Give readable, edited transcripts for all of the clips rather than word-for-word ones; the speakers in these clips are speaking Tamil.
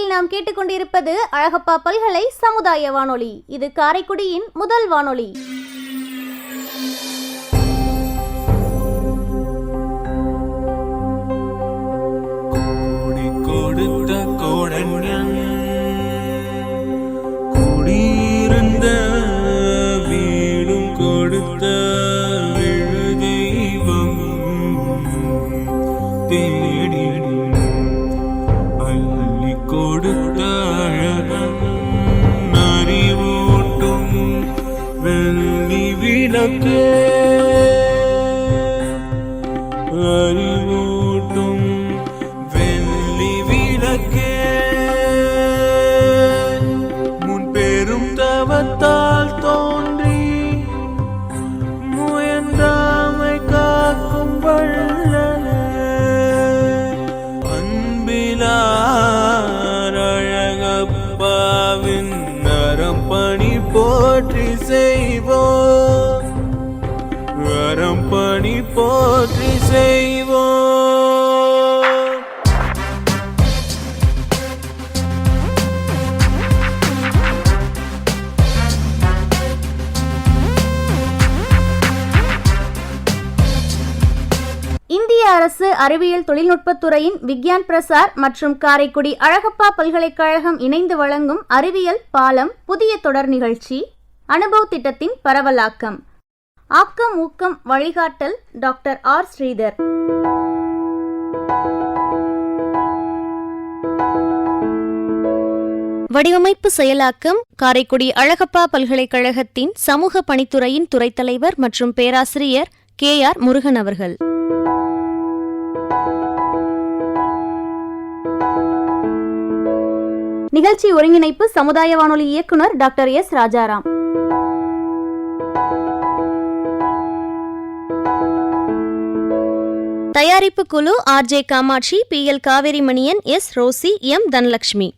நிகழ்ச்சியில் நாம் கேட்டுக்கொண்டிருப்பது அழகப்பா பல்கலை சமுதாய வானொலி. இது காரைக்குடியின் முதல் வானொலி. குடியிருந்த வீடும் கொடுத்த தெய்வம் தேடிடும் அள்ளி கொடுத்த அழகன் அறிவூட்டும் வெள்ளி விளக்கு அறிவூட்டும் வெள்ளி விளக்கு தவத்தால் தோன்றி முயன்றாமை காக்கும் வள்ளலே அன்பிலார் அழகப்பாவின் அறம்பணி போற்றி செய்வோம், அறம்பணி போற்றி செய்வோம். இந்திய அரசு அறிவியல் தொழில்நுட்பத்துறையின் விக்யான் பிரசார் மற்றும் காரைக்குடி அழகப்பா பல்கலைக்கழகம் இணைந்து வழங்கும் அறிவியல் பாலம் புதிய தொடர் நிகழ்ச்சி அனுபவ் திட்டத்தின் பரவலாக்கம். ஆக்கம் ஊக்கம் வழிகாட்டல் டாக்டர் ஆர். ஸ்ரீதர். வடிவமைப்பு செயலாக்கம் காரைக்குடி அழகப்பா பல்கலைக்கழகத்தின் சமூக பணித்துறையின் துறைத் தலைவர் மற்றும் பேராசிரியர் KR முருகன் அவர்கள். நிகழ்ச்சி ஒருங்கிணைப்பு சமுதாய வானொலி இயக்குனர் டாக்டர் S. ராஜாராம். தயாரிப்பு குழு RJ Kamatchi, PL Kaverimanian, S. Rosy, M. Dhanalakshmi.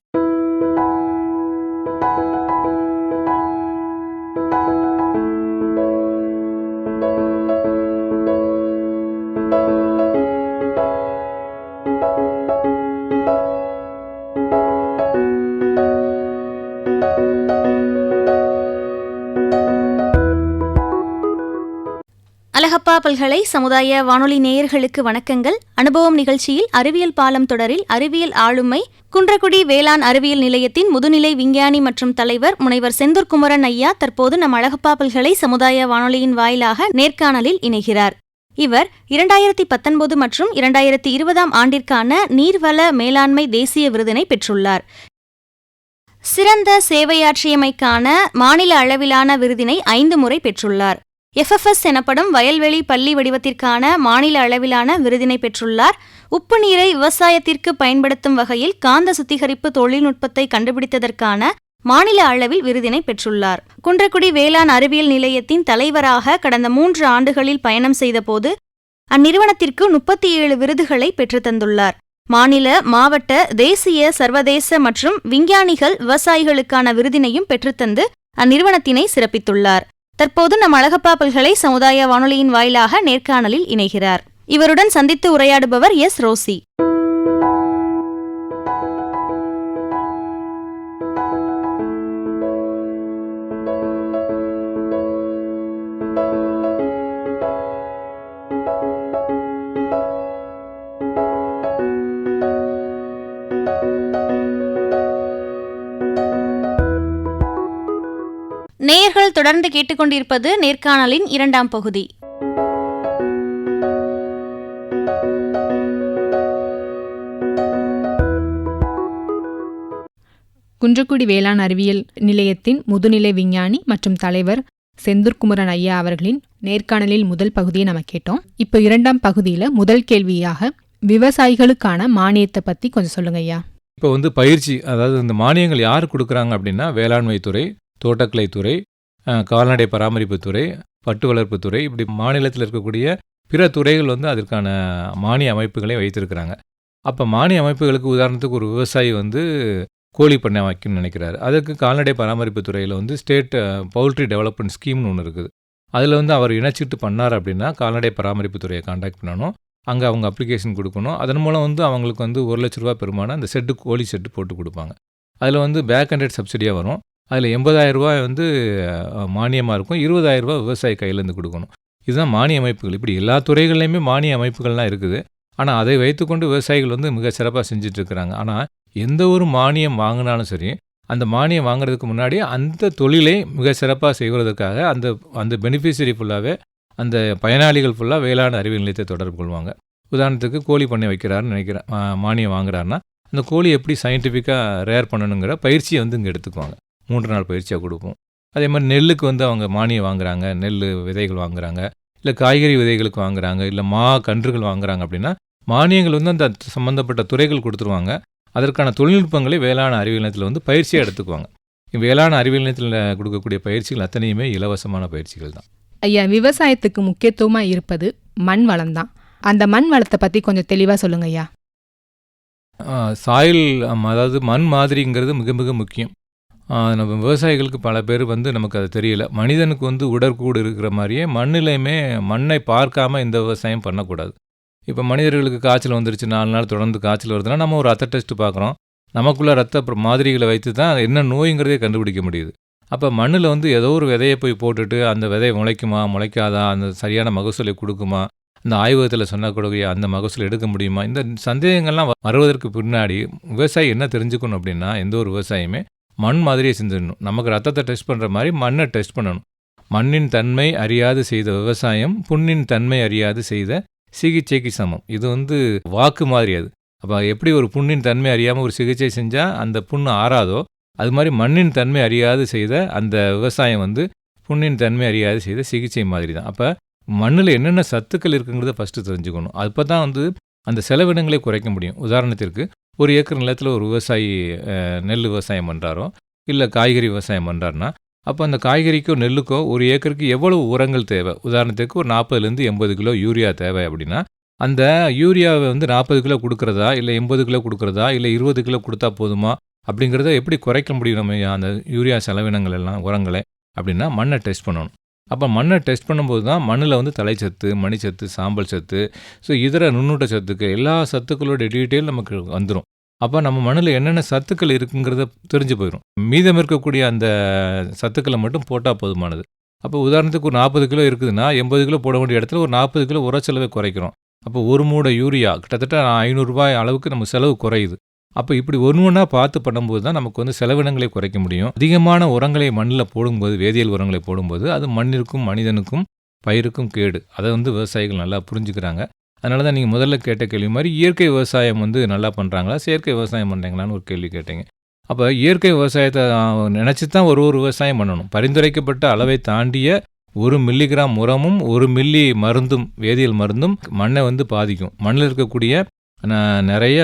Alagappa பல்கலை சமுதாய வானொலி நேயர்களுக்கு வணக்கங்கள். அனுபவம் நிகழ்ச்சியில் அறிவியல் பாலம் தொடரில் அறிவியல் ஆளுமை குன்றக்குடி வேளாண் அறிவியல் நிலையத்தின் முதுநிலை விஞ்ஞானி மற்றும் தலைவர் முனைவர் செந்தூர் குமரன் ஐயா தற்போது நம் அழகப்பா பல்கலை சமுதாய வானொலியின் வாயிலாக நேர்காணலில் இணைகிறார். இவர் 2019 மற்றும் 2020 ஆண்டிற்கான நீர்வள மேலாண்மை தேசிய விருதினை பெற்றுள்ளார். சிறந்த சேவையாற்றியமைக்கான மாநில அளவிலான விருதினை 5 முறை பெற்றுள்ளார். FFS எனப்படும் வயல்வெளி பள்ளி வடிவத்திற்கான மாநில அளவிலான விருதினை பெற்றுள்ளார். உப்பு நீரை விவசாயத்திற்கு பயன்படுத்தும் வகையில் காந்த சுத்திகரிப்பு தொழில்நுட்பத்தை கண்டுபிடித்ததற்கான மாநில அளவில் விருதினை பெற்றுள்ளார். குன்றக்குடி வேளாண் அறிவியல் நிலையத்தின் தலைவராக கடந்த 3 ஆண்டுகளில் பயணம் செய்தபோது அந்நிறுவனத்திற்கு 37 விருதுகளை பெற்றுத்தந்துள்ளார். மாநில, மாவட்ட, தேசிய, சர்வதேச மற்றும் விஞ்ஞானிகள் விவசாயிகளுக்கான விருதினையும் பெற்றுத்தந்து அந்நிறுவனத்தினை சிறப்பித்துள்ளார். தற்போது நம் அழகப்பா பல்கலை சமுதாய வானொலியின் வாயிலாக நேர்காணலில் இணைகிறார். இவருடன் சந்தித்து உரையாடுபவர் S. ரோசி. நேயர்கள் தொடர்ந்து கேட்டுக்கொண்டிருப்பது நேர்காணலின் 2ஆம் பகுதி. குன்றக்குடி வேளாண் அறிவியல் நிலையத்தின் முதுநிலை விஞ்ஞானி மற்றும் தலைவர் செந்தூர் குமரன் ஐயா அவர்களின் நேர்காணலில் முதல் பகுதியை நம்ம கேட்டோம். இப்போ 2ஆம் பகுதியில் முதல் கேள்வியாக விவசாயிகளுக்கான மானியத்தை பற்றி கொஞ்சம் சொல்லுங்க ஐயா. இப்போ பயிற்சி, அதாவது இந்த மானியங்கள் யார் கொடுக்குறாங்க அப்படின்னா வேளாண்மைத்துறை, தோட்டக்கலைத்துறை, கால்நடை பராமரிப்புத்துறை, பட்டு வளர்ப்புத்துறை, இப்படி மாநிலத்தில் இருக்கக்கூடிய பிற துறைகள் அதற்கான மானிய அமைப்புகளை வைத்திருக்கிறாங்க. அப்போ மானிய அமைப்புகளுக்கு உதாரணத்துக்கு ஒரு விவசாயி கோழி பண்ணை வைக்கணும்னு நினைக்கிறாரு. அதுக்கு கால்நடை பராமரிப்பு துறையில் ஸ்டேட் பவுல்ட்ரி டெவலப்மெண்ட் ஸ்கீம்னு ஒன்று இருக்குது. அதில் அவர் இணைச்சிட்டு பண்ணார் அப்படின்னா கால்நடை பராமரிப்பு துறையை கான்டாக்ட் பண்ணணும். அங்கே அவங்க அப்ளிகேஷன் கொடுக்கணும். அதன் மூலம் வந்து அவங்களுக்கு வந்து 1 லட்ச ரூபா பெருமான அந்த ஷெட்டு கோழி ஷெட்டு போட்டு கொடுப்பாங்க. அதில் வந்து பேக் ஹண்ட்ரட் சப்சிடியாக வரும். அதில் 80,000 ரூபாய் வந்து மானியமாக இருக்கும். 20,000 ரூபாய் விவசாயி கையிலேருந்து கொடுக்கணும். இதுதான் மானிய அமைப்புகள். இப்படி எல்லா துறைகள்லையுமே மானிய அமைப்புகள்லாம் இருக்குது. ஆனால் அதை வைத்துக்கொண்டு விவசாயிகள் வந்து மிக சிறப்பாக செஞ்சிட்ருக்கிறாங்க. ஆனால் எந்த ஒரு மானியம் வாங்கினாலும் சரி, அந்த மானியம் வாங்குறதுக்கு முன்னாடி அந்த தொழிலை மிக சிறப்பாக செய்வதற்காக அந்த பெனிஃபிஷரி ஃபுல்லாகவே அந்த பயனாளிகள் ஃபுல்லாக வேளாண் அறிவியல் நிலையத்தை தொடர்பு கொள்வாங்க. உதாரணத்துக்கு கோழி பண்ணை வைக்கிறாருன்னு நினைக்கிறேன், மானியம் வாங்குறாருன்னா அந்த கோழி எப்படி சயின்டிஃபிக்காக ரேர் பண்ணணுங்கிற பயிற்சியை வந்து இங்கே எடுத்துக்குவாங்க. 3 நாள் பயிற்சியாக கொடுப்போம். அதே மாதிரி நெல்லுக்கு வந்து அவங்க மானியம் வாங்குறாங்க, நெல் விதைகள் வாங்குறாங்க, இல்லை காய்கறி விதைகளுக்கு வாங்குறாங்க, இல்லை கன்றுகள் வாங்குறாங்க. அப்படின்னா மானியங்கள் வந்து அந்த சம்மந்தப்பட்ட துறைகள் கொடுத்துருவாங்க. அதற்கான தொழில்நுட்பங்களை வேளாண் அறிவியல் நிலையத்தில் வந்து பயிற்சியாக எடுத்துக்குவாங்க. வேளாண் அறிவியல் நிலையத்தில் கொடுக்கக்கூடிய பயிற்சிகள் அத்தனையுமே இலவசமான பயிற்சிகள் தான். ஐயா, விவசாயத்துக்கு முக்கியத்துவமாக இருப்பது மண் வளம் தான். அந்த மண் வளத்தை பற்றி கொஞ்சம் தெளிவாக சொல்லுங்க ஐயா. சாயில், அதாவது மண் மாதிரிங்கிறது மிக மிக முக்கியம். நம்ம விவசாயிகளுக்கு பல பேர் வந்து நமக்கு அது தெரியல. மனிதனுக்கு வந்து உடற்கூடு இருக்கிற மாதிரியே மண்ணிலையுமே மண்ணை பார்க்காம இந்த விவசாயம் பண்ணக்கூடாது. இப்போ மனிதர்களுக்கு காய்ச்சல் வந்துருச்சு, 4 நாள் தொடர்ந்து காய்ச்சல் வருதுன்னா நம்ம ஒரு ரத்த டெஸ்ட் பார்க்குறோம். நமக்குள்ள ரத்த மாதிரிகளை வைத்து தான் என்ன நோய்ங்கிறதே கண்டுபிடிக்க முடியுது. அப்போ மண்ணில் வந்து ஏதோ ஒரு விதையை போய் போட்டுட்டு அந்த விதை முளைக்குமா முளைக்காதா, அந்த சரியான மகசூலை கொடுக்குமா, அந்த ஆய்வகத்தில் சொன்னக்கூடிய அந்த மகசூல் எடுக்க முடியுமா, இந்த சந்தேகங்கள்லாம் வருவதற்கு பின்னாடி விவசாயி என்ன தெரிஞ்சுக்கணும் அப்படின்னா, எந்த ஒரு விவசாயியுமே மண் மாதிரியே செஞ்சிடணும். நமக்கு ரத்தத்தை டெஸ்ட் பண்ணுற மாதிரி மண்ணை டெஸ்ட் பண்ணணும். மண்ணின் தன்மை அறியாது செய்த விவசாயம் புண்ணின் தன்மை அறியாது செய்த சிகிச்சைக்கு சமம். இது வந்து வாக்கு மாதிரி. அது அப்போ எப்படி ஒரு புண்ணின் தன்மை அறியாமல் ஒரு சிகிச்சை செஞ்சால் அந்த புண்ணு ஆறாதோ, அது மாதிரி மண்ணின் தன்மை அறியாது செய்த அந்த விவசாயம் வந்து புண்ணின் தன்மை அறியாது செய்த சிகிச்சை மாதிரி தான். அப்போ மண்ணில் என்னென்ன சத்துக்கள் இருக்குங்கிறத ஃபஸ்ட்டு தெரிஞ்சுக்கணும். அப்போ தான் வந்து அந்த செலவினங்களை குறைக்க முடியும். உதாரணத்திற்கு 1 ஏக்கர் நிலத்தில் ஒரு விவசாயி நெல் விவசாயம் பண்ணுறாரோ இல்லை காய்கறி விவசாயம் பண்ணுறாருன்னா, அப்போ அந்த காய்கறிக்கோ நெல்லுக்கோ 1 ஏக்கருக்கு எவ்வளவு உரங்கள் தேவை, உதாரணத்துக்கு ஒரு 40லேருந்து 80 கிலோ யூரியா தேவை அப்படின்னா, அந்த யூரியாவை வந்து 40 கிலோ கொடுக்குறதா இல்லை 80 கிலோ கொடுக்குறதா இல்லை 20 கிலோ கொடுத்தா போதுமா அப்படிங்கிறத எப்படி குறைக்க முடியும் நம்ம அந்த யூரியா செலவினங்கள் எல்லாம் உரங்களை அப்படின்னா மண்ணை டெஸ்ட் பண்ணணும். அப்போ மண்ணை டெஸ்ட் பண்ணும்போது தான் மண்ணில் வந்து தலைச்சத்து, மணிச்சத்து, சாம்பல் சத்து, ஸோ இதர நுண்ணூட்ட சத்துக்கு எல்லா சத்துக்களோட டீட்டெயில் நமக்கு வந்துடும். அப்போ நம்ம மண்ணில் என்னென்ன சத்துக்கள் இருக்குங்கிறத தெரிஞ்சு போயிடும். மீதம் இருக்கக்கூடிய அந்த சத்துக்களை மட்டும் போட்டால் போதுமானது. அப்போ உதாரணத்துக்கு ஒரு 40 கிலோ இருக்குதுன்னா 80 கிலோ போட வேண்டிய இடத்துல ஒரு 40 கிலோ உரச்செலவை குறைக்கிறோம். அப்போ ஒரு மூடை யூரியா கிட்டத்தட்ட 500 ரூபாய் அளவுக்கு நம்ம செலவு குறையுது. அப்போ இப்படி ஒன்றா பார்த்து பண்ணும்போது தான் நமக்கு வந்து செலவினங்களை குறைக்க முடியும். அதிகமான உரங்களை மண்ணில் போடும்போது, வேதியியல் உரங்களை போடும்போது அது மண்ணிற்கும் மனிதனுக்கும் பயிருக்கும் கேடு. அதை வந்து விவசாயிகள் நல்லா புரிஞ்சுக்கிறாங்க. அதனால தான் நீங்கள் முதல்ல கேட்ட கேள்வி மாதிரி இயற்கை விவசாயம் வந்து நல்லா பண்ணுறாங்களா, செயற்கை விவசாயம் பண்ணுறாங்களான்னு ஒரு கேள்வி கேட்டீங்க. அப்போ இயற்கை விவசாயத்தை நினச்சி தான் ஒரு விவசாயம் பண்ணணும். பரிந்துரைக்கப்பட்ட அளவை தாண்டிய 1 மில்லிகிராம் உரமும் 1 மில்லி மருந்தும், வேதியியல் மருந்தும் மண்ணை வந்து பாதிக்கும். மண்ணில் இருக்கக்கூடிய நிறைய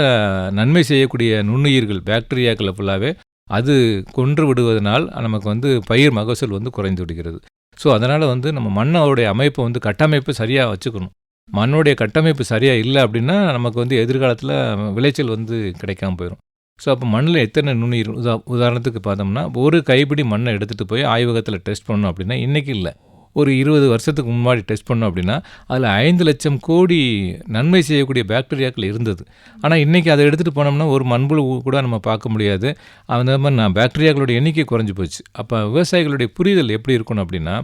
நன்மை செய்யக்கூடிய நுண்ணுயிர்கள், பாக்டீரியாக்களை ஃபுல்லாகவே அது கொன்று விடுவதனால் நமக்கு வந்து பயிர் மகசூல் வந்து குறைந்து விடுகிறது. ஸோ அதனால் வந்து நம்ம மண்ணோடைய அமைப்பை வந்து கட்டமைப்பு சரியாக வச்சுக்கணும். மண்ணோடைய கட்டமைப்பு சரியாக இல்லை அப்படின்னா நமக்கு வந்து எதிர்காலத்தில் விளைச்சல் வந்து கிடைக்காம போயிடும். ஸோ அப்போ மண்ணில் எத்தனை நுண்ணுயிர், உதாரணத்துக்கு பார்த்தோம்னா 1 கைப்பிடி மண்ணை எடுத்துகிட்டு போய் ஆய்வகத்தில் டெஸ்ட் பண்ணணும் அப்படின்னா இன்றைக்கி இல்லை, ஒரு 20 வருஷத்துக்கு முன்னாடி டெஸ்ட் பண்ணோம் அப்படின்னா அதில் 5 லட்சம் கோடி நன்மை செய்யக்கூடிய பாக்டீரியாக்கள் இருந்தது. ஆனால் இன்றைக்கி அதை எடுத்துகிட்டு போனோம்னா ஒரு மண்புழு கூட நம்ம பார்க்க முடியாது. அந்த மாதிரி பாக்டீரியாக்களோட எண்ணிக்கை குறைஞ்சி போச்சு. அப்போ விவசாயிகளுடைய புரிதல் எப்படி இருக்கணும் அப்படின்னா,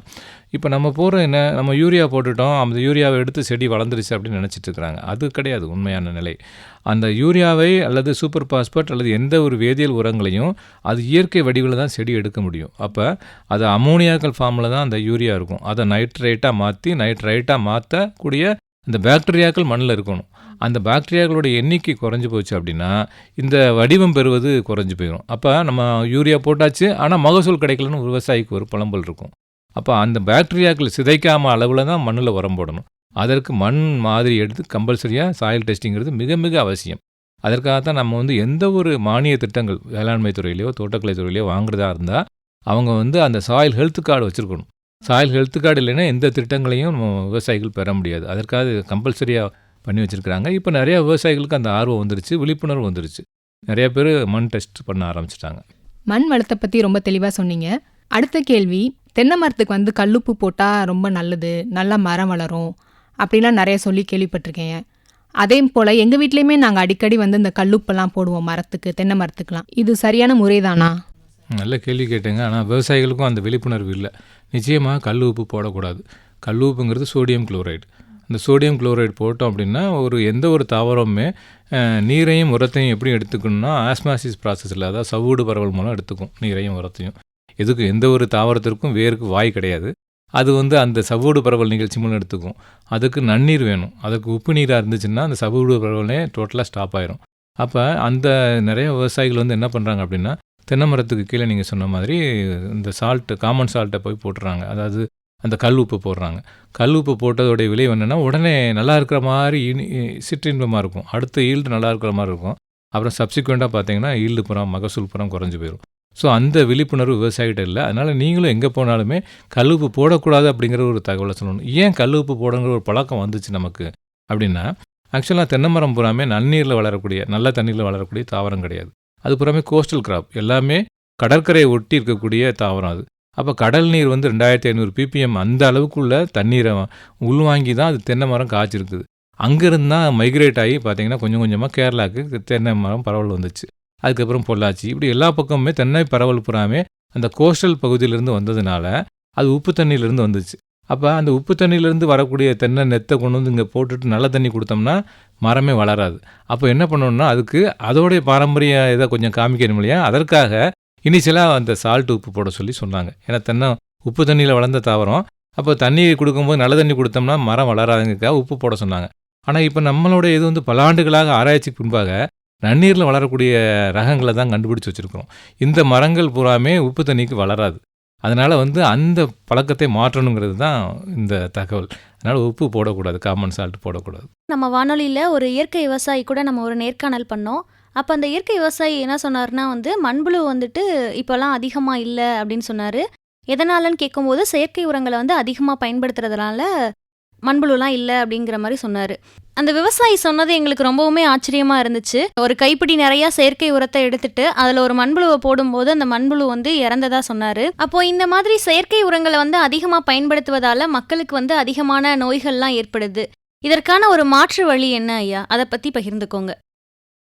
இப்போ நம்ம போகிற நம்ம யூரியா போட்டுட்டோம், அந்த யூரியாவை எடுத்து செடி வளர்ந்துருச்சு அப்படின்னு நினச்சிட்டு இருக்கிறாங்க. அது கிடையாது உண்மையான நிலை. அந்த யூரியாவை அல்லது சூப்பர் பாஸ்பேட் அல்லது எந்த ஒரு வேதியியல் உரங்களையும் அது இயற்கை வடிவில் தான் செடி எடுக்க முடியும். அப்போ அது அமோனியாக்கள் ஃபார்மில் தான் அந்த யூரியா இருக்கும். அதை நைட்ரைட்டாக மாற்றக்கூடிய அந்த பாக்டீரியாக்கள் மண்ணில் இருக்கணும். அந்த பாக்டீரியாக்களோட எண்ணிக்கை குறைஞ்சி போச்சு அப்படின்னா இந்த வடிவம் பெறுவது குறைஞ்சி போயிடும். அப்போ நம்ம யூரியா போட்டாச்சு, ஆனால் மகசூல் கிடைக்கலன்னு விவசாயிக்கு ஒரு புலம்பல் இருக்கும். அப்போ அந்த பாக்டீரியாக்கள் சிதைக்காமல் அளவில் தான் மண்ணில் உரம் போடணும். அதற்கு மண் மாதிரி எடுத்து கம்பல்சரியாக சாயில் டெஸ்டிங்கிறது மிக மிக அவசியம். அதற்காகத்தான் நம்ம வந்து எந்த ஒரு மானிய திட்டங்கள் வேளாண்மை துறையிலையோ தோட்டக்கலை துறையிலையோ வாங்குறதா இருந்தால் அவங்க வந்து அந்த சாயில் ஹெல்த் கார்டு வச்சுருக்கணும். சாயில் ஹெல்த் கார்டு இல்லைன்னா எந்த திட்டங்களையும் நம்ம விவசாயிகள் பெற முடியாது. அதற்காக கம்பல்சரியாக பண்ணி வச்சுருக்கிறாங்க. இப்போ நிறையா விவசாயிகளுக்கு அந்த ஆர்வம் வந்துருச்சு, விழிப்புணர்வு வந்துருச்சு. நிறைய பேர் மண் டெஸ்ட் பண்ண ஆரம்பிச்சிட்டாங்க. மண் வளத்தை பற்றி ரொம்ப தெளிவாக சொன்னீங்க. அடுத்த கேள்வி, தென்னை மரத்துக்கு வந்து கல்லுப்பு போட்டால் ரொம்ப நல்லது, நல்லா மரம் வளரும் அப்படிலாம் நிறைய சொல்லி கேள்விப்பட்டிருக்கேன். அதே போல் எங்கள் வீட்லேயுமே நாங்கள் அடிக்கடி வந்து இந்த கல்லுப்பெல்லாம் போடுவோம் மரத்துக்கு, தென்னை மரத்துக்கெலாம். இது சரியான முறைதானா? நல்ல கேள்வி கேட்டேங்க. ஆனால் விவசாயிகளுக்கும் அந்த விழிப்புணர்வு இல்லை. நிச்சயமாக கல் உப்பு போடக்கூடாது. கல் உப்புங்கிறது சோடியம் குளோரைடு. அந்த சோடியம் குளோரைடு போட்டோம் அப்படின்னா எந்த ஒரு தாவரமுமே நீரையும் உரத்தையும் எப்படி எடுத்துக்கணும்னா ஆஸ்மாசிஸ் ப்ராசஸில், அதாவது சவ்வூடு பரவல் மூலம் எடுத்துக்கும் நீரையும் உரத்தையும். எதுக்கு எந்த ஒரு தாவரத்திற்கும் வேருக்கு வாய் கிடையாது. அது வந்து அந்த சவ்வூடு பரவல் நிகழ்ச்சி மூலம் எடுத்துக்கும். அதுக்கு நன்னீர் வேணும். அதுக்கு உப்பு நீராக இருந்துச்சுன்னா அந்த சவ்வூடு பரவலே டோட்டலாக ஸ்டாப் ஆயிரும். அப்போ அந்த நிறைய விவசாயிகள் வந்து என்ன பண்ணுறாங்க அப்படின்னா தென்னை மரத்துக்கு கீழே நீங்கள் சொன்ன மாதிரி இந்த சால்ட்டு, காமன் சால்ட்டை போய் போட்டுறாங்க. அதாவது அந்த கல் உப்பு போடுறாங்க. கல் உப்பு போட்டதோடைய விளைவு என்னென்னா உடனே நல்லா இருக்கிற மாதிரி சிற்றின்பமாக இருக்கும், அடுத்த ஈல்டு நல்லா இருக்கிற மாதிரி இருக்கும். அப்புறம் சப்சிக்வெண்ட்டாக பார்த்தீங்கன்னா ஈல்டு புறம், மகசூல் புறம் குறைஞ்சி போயிடும். ஸோ அந்த விழிப்புணர்வு விவசாயிகிட்ட இல்லை. அதனால் நீங்களும் எங்கே போனாலுமே கல் உப்பு போடக்கூடாது அப்படிங்கிற ஒரு தகவலை சொல்லணும். ஏன் கல் உப்பு போடுங்கிற ஒரு பழக்கம் வந்துச்சு நமக்கு அப்படின்னா, ஆக்சுவலாக தென்னை மரம் பூராமே நன்னீரில் வளரக்கூடிய, நல்ல தண்ணீரில் வளரக்கூடிய தாவரம் கிடையாது. அது பூராமே கோஸ்டல் கிராப், எல்லாமே கடற்கரையை ஒட்டி இருக்கக்கூடிய தாவரம் அது. அப்போ கடல் நீர் வந்து 2500 ppm அந்த அளவுக்குள்ள தண்ணீரை உள்வாங்கி தான் அது தென்னை மரம் காய்ச்சிருக்குது. அங்கேருந்து தான் மைக்ரேட் ஆகி பார்த்தீங்கன்னா கொஞ்சம் கொஞ்சமாக கேரளாவுக்கு தென்னை மரம் பரவல் வந்துச்சு. அதுக்கப்புறம் பொள்ளாச்சி, இப்படி எல்லா பக்கமுமே தென்னை பரவல் புறாமே அந்த கோஸ்டல் பகுதியிலேருந்து வந்ததுனால அது உப்பு தண்ணியிலேருந்து வந்துச்சு. அப்போ அந்த உப்பு தண்ணியிலேருந்து வரக்கூடிய தென்னை நெத்தை கொண்டு வந்து இங்கே போட்டுட்டு நல்ல தண்ணி கொடுத்தோம்னா மரமே வளராது. அப்போ என்ன பண்ணணும்னா அதுக்கு அதோடைய பாரம்பரிய இதை கொஞ்சம் காமிக்கணும் இல்லையா, அதற்காக இனிஷியலாக அந்த சால்ட் உப்பு போட சொல்லி சொன்னாங்க. ஏன்னா தென்னை உப்பு தண்ணியில் வளர்ந்த தாவரம். அப்போ தண்ணி கொடுக்கும்போது நல்ல தண்ணி கொடுத்தோம்னா மரம் வளராதுங்கிறதுக்காக உப்பு போட சொன்னாங்க. ஆனால் இப்போ நம்மளோட இது வந்து பல ஆண்டுகளாக ஆராய்ச்சிக்கு பின்பாக நன்னீரில் வளரக்கூடிய ரகங்களை தான் கண்டுபிடிச்சி வச்சுருக்கிறோம். இந்த மரங்கள் பூராமே உப்பு தண்ணிக்கு வளராது. அதனால் வந்து அந்த பழக்கத்தை மாற்றணுங்கிறது தான் இந்த தகவல். அதனால் உப்பு போடக்கூடாது, காமன் சால்ட் போடக்கூடாது. நம்ம வானொலியில் ஒரு இயற்கை விவசாயி கூட நம்ம ஒரு நேர்காணல் பண்ணோம். அப்போ அந்த இயற்கை விவசாயி என்ன சொன்னார்னா வந்து மண்புழு வந்துட்டு இப்போலாம் அதிகமாக இல்லை அப்படின்னு சொன்னார். எதனாலன்னு கேட்கும்போது செயற்கை உரங்களை வந்து அதிகமாக பயன்படுத்துறதுனால மண்புழுலாம் இல்லை அப்படிங்கிற மாதிரி சொன்னார். அந்த விவசாயி சொன்னது எங்களுக்கு ரொம்பவுமே ஆச்சரியமாக இருந்துச்சு. ஒரு கைப்பிடி நிறையா செயற்கை உரத்தை எடுத்துட்டு அதில் ஒரு மண்புழுவை போடும்போது அந்த மண்புழு வந்து இறந்ததா சொன்னார். அப்போது இந்த மாதிரி செயற்கை உரங்களை வந்து அதிகமாக பயன்படுத்துவதால் மக்களுக்கு வந்து அதிகமான நோய்கள்லாம் ஏற்படுது. இதற்கான ஒரு மாற்று வழி என்ன ஐயா, அதை பற்றி பகிர்ந்துக்கோங்க.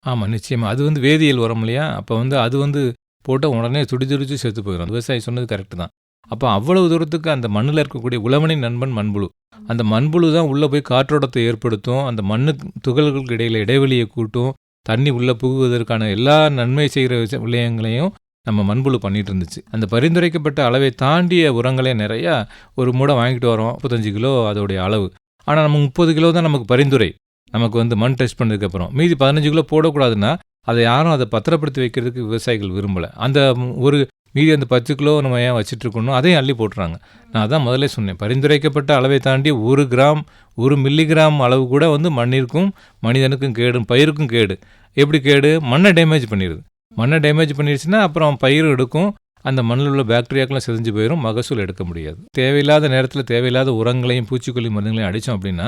ஆமாம், நிச்சயமாக. அது வந்து வேதியியல் உரம் இல்லையா, அப்போ வந்து அது வந்து போட்டால் உடனே துடிச்சு செத்து போயிடும். விவசாயி சொன்னது கரெக்டு தான். அப்போ அவ்வளவு தூரத்துக்கு அந்த மண்ணில் இருக்கக்கூடிய உழவனின் நண்பன் மண்புழு. அந்த மண்புழு தான் உள்ளே போய் காற்றோட்டத்தை ஏற்படுத்தும், அந்த மண்ணு துகள்களுக்கு இடையில் இடைவெளியை கூட்டும், தண்ணி உள்ளே புகுவதற்கான எல்லா நன்மை செய்கிற விடயங்களையும் நம்ம மண்புழு பண்ணிகிட்டு இருந்துச்சு. அந்த பரிந்துரைக்கப்பட்ட அளவை தாண்டிய உரங்களே நிறையா ஒரு மூடை வாங்கிட்டு வரோம், 35 கிலோ அதோடைய அளவு. ஆனால் நம்ம 30 கிலோ தான் நமக்கு பரிந்துரை. நமக்கு வந்து மண் டெஸ்ட் பண்ணதுக்கப்புறம் மீதி 15 கிலோ போடக்கூடாதுன்னா அதை யாரும் அதை பத்திரப்படுத்தி வைக்கிறதுக்கு விவசாயிகள் விரும்பலை. அந்த ஒரு மீதி அந்த 10 கிலோ நம்ம ஏன் வச்சுட்ருக்கணும், அதையும் அள்ளி போட்டுறாங்க. நான் அதான் முதல்ல சொன்னேன், பரிந்துரைக்கப்பட்ட அளவை தாண்டி 1 கிராம் 1 மில்லிகிராம் அளவு கூட வந்து மண்ணிற்கும் மனிதனுக்கும் கேடு, பயிருக்கும் கேடு. எப்படி கேடு? மண்ணை டேமேஜ் பண்ணிடுது. மண்ணை டேமேஜ் பண்ணிடுச்சுன்னா அப்புறம் பயிர் எடுக்கும், அந்த மண்ணில் உள்ள பாக்டீரியாக்கெல்லாம் செஞ்சு போயிடும், மகசூல் எடுக்க முடியாது. தேவையில்லாத நேரத்தில் தேவையில்லாத உரங்களையும் பூச்சிக்கொல்லி மருந்துகளையும் அடித்தோம் அப்படின்னா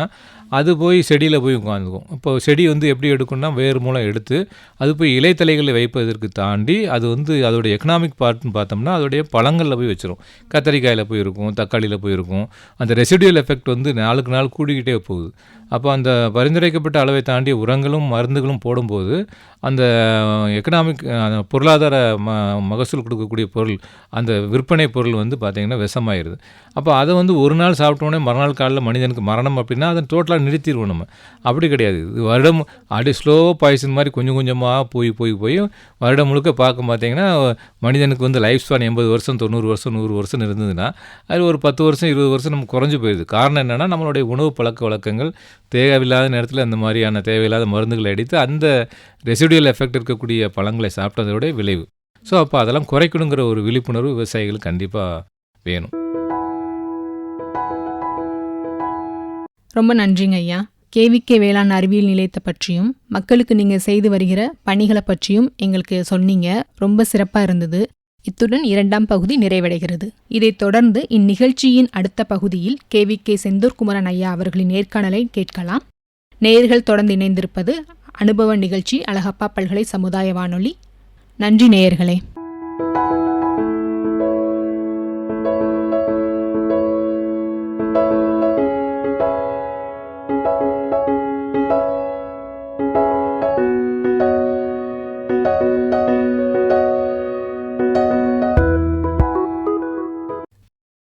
அது போய் செடியில் போய் உட்காந்துக்கும். இப்போ செடி வந்து எப்படி எடுக்கும்னா வேர் மூலம் எடுத்து அது போய் இலைத்தலைகளை வைப்பதற்கு தாண்டி அது வந்து அதோடைய எக்கனாமிக் பார்ட்னு பார்த்தோம்னா அதோடைய பழங்களில் போய் வச்சிரும். கத்தரிக்காயில் போய் இருக்கும், தக்காளியில் போய் இருக்கும். அந்த ரெசிடியூல் எஃபெக்ட் வந்து நாளுக்கு நாள் கூடிக்கிட்டே போகுது. அப்போ அந்த பரிந்துரைக்கப்பட்ட அளவை தாண்டிய உரங்களும் மருந்துகளும் போடும்போது அந்த எக்கனாமிக் பொருளாதார மகசூல் கொடுக்கக்கூடிய பொருள், அந்த விற்பனை பொருள் வந்து பார்த்திங்கன்னா விஷமாயிருது. அப்போ அதை வந்து ஒரு நாள் சாப்பிட்டோன்னே மறுநாள் காலையில் மனிதனுக்கு மரணம் அப்படின்னா அதை டோட்டலாக நிறுத்திடுவோம் நம்ம. அப்படி கிடையாது. இது வருடம் அப்படியே ஸ்லோ பாய்சன் மாதிரி கொஞ்சம் கொஞ்சமாக போய் வருடம் முழுக்க பார்க்க பார்த்தீங்கன்னா மனிதனுக்கு வந்து லைஃப் ஸ்பான் 80 வருஷம் 90 வருஷம் 100 வருஷம் இருந்ததுன்னா அது ஒரு 10 வருஷம் 20 வருஷம் நமக்கு குறைஞ்சி போயிடுது. காரணம் என்னென்னா நம்மளுடைய உணவு பழக்க வழக்கங்கள், தேவையில்லாத நேரத்தில் அந்த மாதிரியான தேவையில்லாத மருந்துகளை அடித்து அந்த ரெசிடியூல் எஃபெக்ட் இருக்கக்கூடிய பழங்களை சாப்பிட்டதோடைய விளைவு. ஸோ அப்போ அதெல்லாம் குறைக்கணுங்கிற ஒரு விழிப்புணர்வு விவசாயிகளுக்கு கண்டிப்பாக வேணும். ரொம்ப நன்றிங்க ஐயா. கேவிகே வேளாண் அறிவியல் நிலையத்தை பற்றியும் மக்களுக்கு நீங்கள் செய்து வருகிற பணிகளை பற்றியும் எங்களுக்கு சொன்னீங்க. ரொம்ப சிறப்பாக இருந்தது. இத்துடன் 2ஆம் பகுதி நிறைவடைகிறது. இதைத் தொடர்ந்து இந்நிகழ்ச்சியின் அடுத்த பகுதியில் கேவிகே செந்தூர்குமரன் ஐயா அவர்களின் நேர்காணலை கேட்கலாம். நேயர்கள் தொடர்ந்து இணைந்திருப்பது அனுபவ நிகழ்ச்சி அழகப்பா பல்கலை சமுதாய வானொலி. நன்றி நேயர்களே.